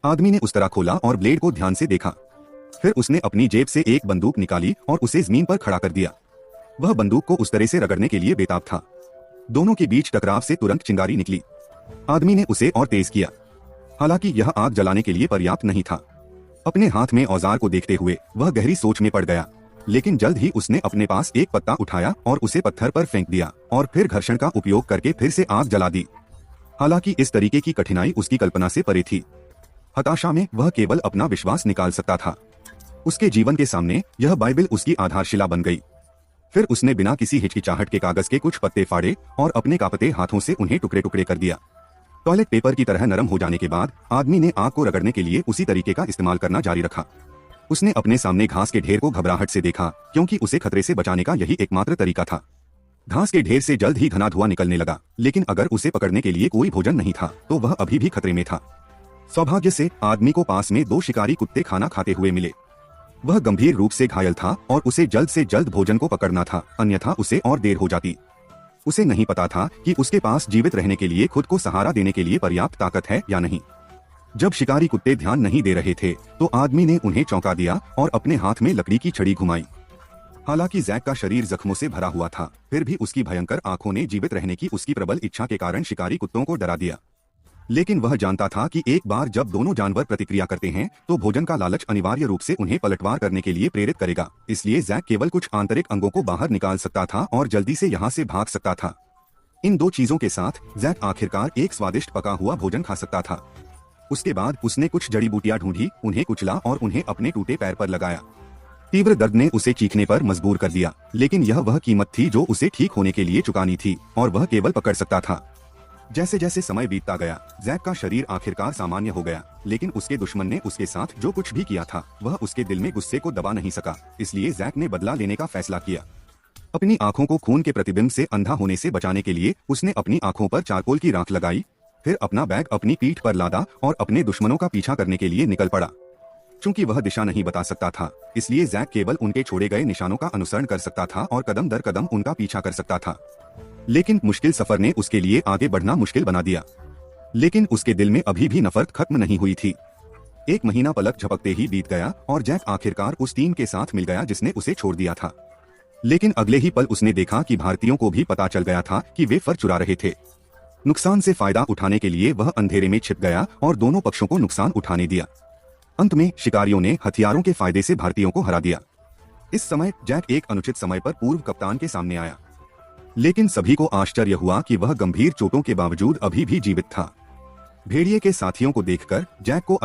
आदमी ने उस तरह खोला और ब्लेड को ध्यान से देखा। फिर उसने अपनी जेब से एक बंदूक निकाली और उसे जमीन पर खड़ा कर दिया। वह बंदूक को उस तरह से रगड़ने के लिए बेताब था। दोनों के बीच टकराव से तुरंत चिंगारी निकली। आदमी ने उसे और तेज किया। हालांकि यह आग जलाने के लिए पर्याप्त नहीं था। अपने हाथ में औजार को देखते हुए वह गहरी सोच में पड़ गया, लेकिन जल्द ही उसने अपने पास एक पत्ता उठाया और उसे पत्थर पर फेंक दिया और फिर घर्षण का उपयोग करके फिर से आग जला दी। हालांकि इस तरीके की कठिनाई उसकी कल्पना से परे थी। हताशा में वह केवल अपना विश्वास निकाल सकता था। उसके जीवन के सामने यह बाइबल उसकी आधारशिला बन गई। फिर उसने बिना किसी हिचकिचाहट के कागज के कुछ पत्ते फाड़े और अपने कांपते हाथों से उन्हें टुकड़े टुकड़े कर दिया। टॉयलेट पेपर की तरह नरम हो जाने के बाद आदमी ने आग को रगड़ने के लिए उसी तरीके का इस्तेमाल करना जारी रखा। उसने अपने सामने घास के ढेर को घबराहट से देखा, क्योंकि उसे खतरे से बचाने का यही एकमात्र तरीका था। घास के ढेर से जल्द ही घना धुआं निकलने लगा, लेकिन अगर उसे पकड़ने के लिए कोई भोजन नहीं था तो वह अभी भी खतरे में था। सौभाग्य से आदमी को पास में 2 शिकारी कुत्ते खाना खाते हुए मिले। वह गंभीर रूप से घायल था और उसे जल्द से जल्द भोजन को पकड़ना था, अन्यथा उसे और देर हो जाती। उसे नहीं पता था कि उसके पास जीवित रहने के लिए खुद को सहारा देने के लिए पर्याप्त ताकत है या नहीं। जब शिकारी कुत्ते ध्यान नहीं दे रहे थे तो आदमी ने उन्हें चौंका दिया और अपने हाथ में लकड़ी की छड़ी घुमाई। हालांकि जैक का शरीर जख्मों से भरा हुआ था, फिर भी उसकी भयंकर आंखों ने जीवित रहने की उसकी प्रबल इच्छा के कारण शिकारी कुत्तों को डरा दिया। लेकिन वह जानता था कि एक बार जब दोनों जानवर प्रतिक्रिया करते हैं तो भोजन का लालच अनिवार्य रूप से उन्हें पलटवार करने के लिए प्रेरित करेगा। इसलिए जैक केवल कुछ आंतरिक अंगों को बाहर निकाल सकता था और जल्दी से यहाँ से भाग सकता था। इन 2 चीजों के साथ जैक आखिरकार एक स्वादिष्ट पका हुआ भोजन खा सकता था। उसके बाद उसने कुछ जड़ी बूटियां ढूंढी, उन्हें कुचला और उन्हें अपने टूटे पैर पर लगाया। तीव्र दर्द ने उसे चीखने पर मजबूर कर दिया, लेकिन यह वह कीमत थी जो उसे ठीक होने के लिए चुकानी थी और वह केवल पकड़ सकता था। जैसे जैसे समय बीतता गया, जैक का शरीर आखिरकार सामान्य हो गया, लेकिन उसके दुश्मन ने उसके साथ जो कुछ भी किया था वह उसके दिल में गुस्से को दबा नहीं सका। इसलिए जैक ने बदला लेने का फैसला किया। अपनी आंखों को खून के प्रतिबिंब से अंधा होने से बचाने के लिए उसने अपनी आंखों पर चारकोल की राख लगाई, फिर अपना बैग अपनी पीठ पर लादा और अपने दुश्मनों का पीछा करने के लिए निकल पड़ा। चूंकि वह दिशा नहीं बता सकता था, इसलिए जैक केवल उनके छोड़े गए निशानों का अनुसरण कर सकता था और कदम दर कदम उनका पीछा कर सकता था। लेकिन मुश्किल सफर ने उसके लिए आगे बढ़ना मुश्किल बना दिया। लेकिन उसके दिल में अभी भी नफरत खत्म नहीं हुई थी। 1 महीना पलक झपकते ही बीत गया और जैक आखिरकार उस टीम के साथ मिल गया जिसने उसे छोड़ दिया था। लेकिन अगले ही पल उसने देखा कि भारतीयों को भी पता चल गया था कि वे फर चुरा रहे थे। नुकसान से फायदा उठाने के लिए वह अंधेरे में छिप गया और दोनों पक्षों को नुकसान उठाने दिया। अंत में शिकारियों ने हथियारों के फायदे से भारतीयों को हरा दिया। इस समय जैक एक अनुचित समय पर पूर्व कप्तान के सामने आया, लेकिन सभी को आश्चर्य हुआ कि वह गंभीर चोटों के बावजूद अभी भी जीवित था। भेड़िए के साथियों को देखकर जैक को